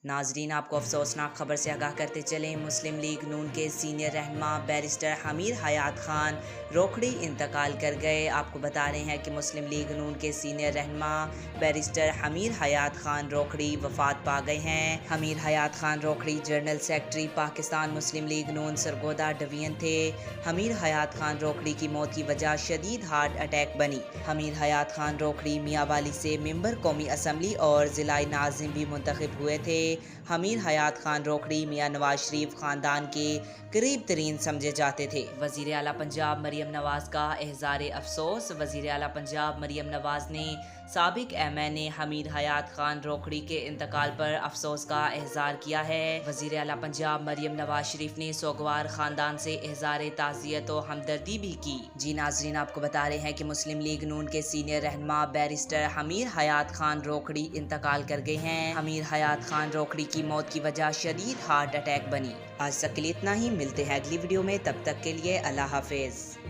नाजरीन, आपको अफसोसनाक खबर से आगाह करते चलें। मुस्लिम लीग नून के सीनियर रहनुमा बैरिस्टर हमीर हयात खान रोखड़ी इंतकाल कर गए। आपको बता रहे हैं कि मुस्लिम लीग नून के सीनियर रहनुमा बैरिस्टर हमीर हयात खान रोखड़ी वफात पा गए हैं। हमीर हयात खान रोखड़ी जनरल सेक्रेटरी पाकिस्तान मुस्लिम लीग नून सरगोदा डिवीजन थे। हमीर हयात खान रोखड़ी की मौत की वजह शदीद हार्ट अटैक बनी। हमीर हयात खान रोखड़ी मियांवाली से मेंबर कौमी असम्बली और जिलाई नाज़िम भी मुंतखब हुए थे। हमीर हयात खान रोखड़ी मियां नवाज शरीफ खानदान के करीब तरीन समझे जाते थे। वज़ीर आला पंजाब मरियम नवाज का एहज़ार अफसोस। वज़ीर आला पंजाब मरियम नवाज ने साबिक एमएनए हमीर हयात खान रोखड़ी के इंतकाल पर अफसोस का एहज़ार किया है। वज़ीर आला पंजाब मरियम नवाज शरीफ ने सोगवार खानदान से एहज़ार ताज़ियत और हमदर्दी भी की। जी नाज़रीन, आपको बता रहे हैं कि मुस्लिम लीग नून के सीनियर रहनुमा बैरिस्टर हमीर हयात खान रोखड़ी इंतकाल कर गए हैं। हमीर हयात खान रोखड़ी की मौत की वजह शदीद हार्ट अटैक बनी। आज तक के लिए इतना ही। मिलते हैं अगली वीडियो में, तब तक के लिए अल्लाह हाफिज़।